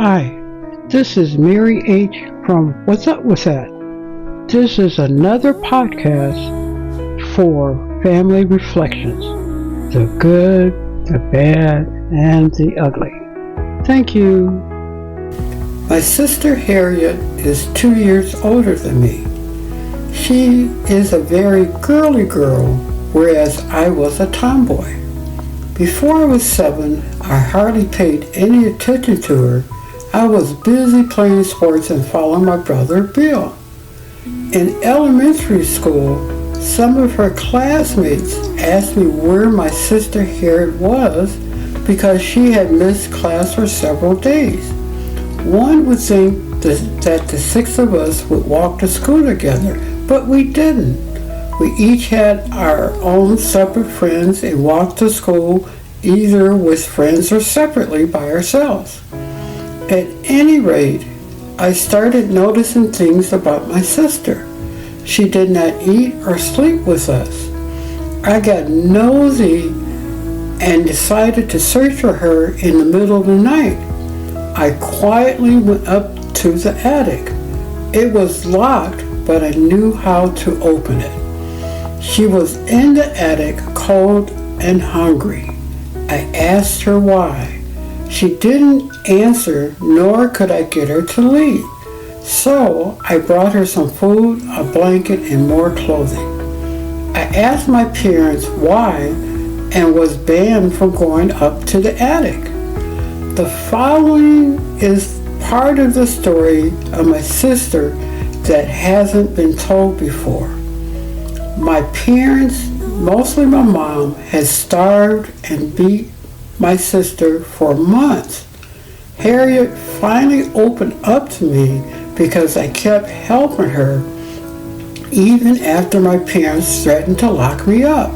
Hi, this is Mary H. from What's Up With That. This is another podcast for family reflections, the good, the bad, and the ugly. Thank you. My sister Harriet is 2 years older than me. She is a very girly girl, whereas I was a tomboy. Before I was 7, I hardly paid any attention to her. I was busy playing sports and following my brother Bill. In elementary school, some of her classmates asked me where my sister Harriet was because she had missed class for several days. One would think that the 6 of us would walk to school together, but we didn't. We each had our own separate friends and walked to school either with friends or separately by ourselves. At any rate, I started noticing things about my sister. She did not eat or sleep with us. I got nosy and decided to search for her in the middle of the night. I quietly went up to the attic. It was locked, but I knew how to open it. She was in the attic, cold and hungry. I asked her why. She didn't answer, nor could I get her to leave. So I brought her some food, a blanket, and more clothing. I asked my parents why and was banned from going up to the attic. The following is part of the story of my sister that hasn't been told before. My parents, mostly my mom, had starved and beat my sister for months. Harriet finally opened up to me because I kept helping her even after my parents threatened to lock me up.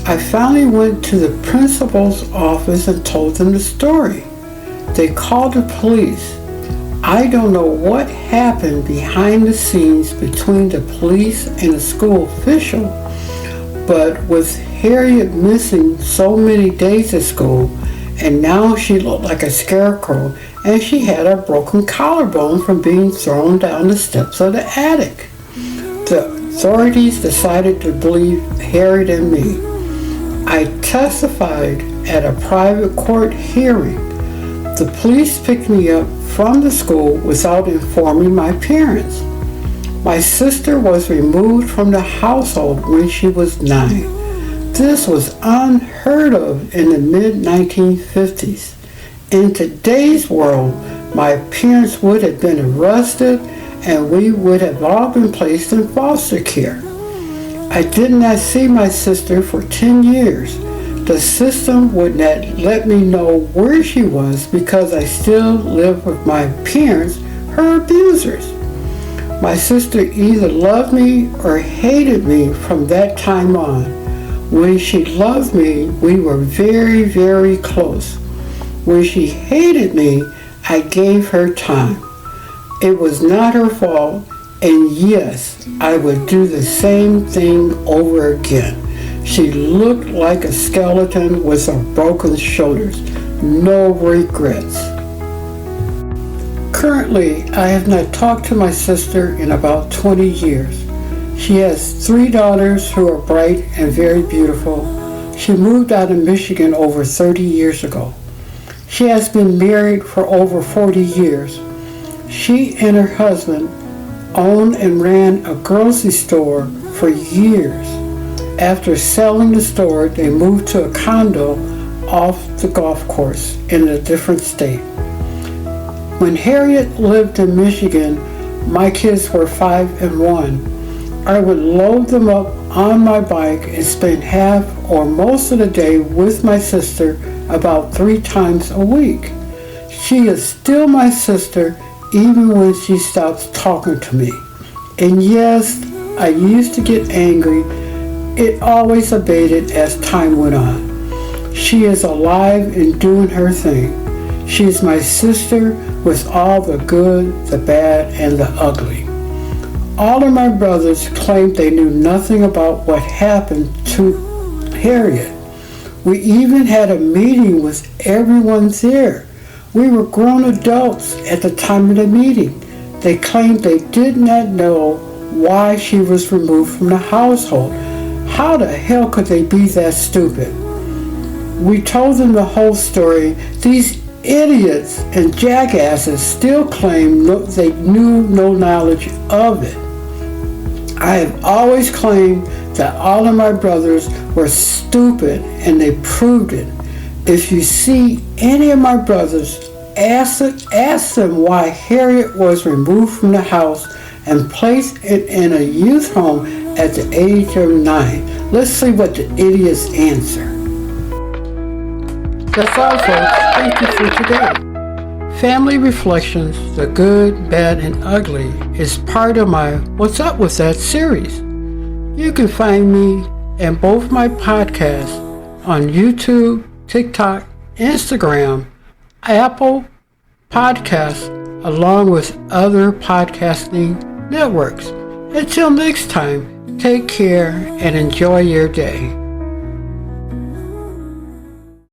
I finally went to the principal's office and told them the story. They called the police. I don't know what happened behind the scenes between the police and the school official, but with Harriet missing so many days at school, and now she looked like a scarecrow, and she had a broken collarbone from being thrown down the steps of the attic. The authorities decided to believe Harriet and me. I testified at a private court hearing. The police picked me up from the school without informing my parents. My sister was removed from the household when she was 9. This was unheard of in the mid-1950s. In today's world, my parents would have been arrested and we would have all been placed in foster care. I did not see my sister for 10 years. The system would not let me know where she was because I still lived with my parents, her abusers. My sister either loved me or hated me from that time on. When she loved me, we were very, very close. When she hated me, I gave her time. It was not her fault, and yes, I would do the same thing over again. She looked like a skeleton with some broken shoulders. No regrets. Currently, I have not talked to my sister in about 20 years. She has 3 daughters who are bright and very beautiful. She moved out of Michigan over 30 years ago. She has been married for over 40 years. She and her husband owned and ran a grocery store for years. After selling the store, they moved to a condo off the golf course in a different state. When Harriet lived in Michigan, my kids were 5 and 1. I would load them up on my bike and spend half or most of the day with my sister about 3 times a week. She is still my sister even when she stops talking to me. And yes, I used to get angry. It always abated as time went on. She is alive and doing her thing. She is my sister with all the good, the bad, and the ugly. All of my brothers claimed they knew nothing about what happened to Harriet. We even had a meeting with everyone there. We were grown adults at the time of the meeting. They claimed they did not know why she was removed from the household. How the hell could they be that stupid? We told them the whole story. These idiots and jackasses still claim they knew no knowledge of it. I have always claimed that all of my brothers were stupid, and they proved it. If you see any of my brothers, ask them why Harriet was removed from the house and placed in a youth home at the age of 9. Let's see what the idiots answer. That's all, folks. Thank you for today. Family Reflections, the Good, Bad, and Ugly is part of my What's Up With That series. You can find me and both my podcasts on YouTube, TikTok, Instagram, Apple Podcasts, along with other podcasting networks. Until next time, take care and enjoy your day.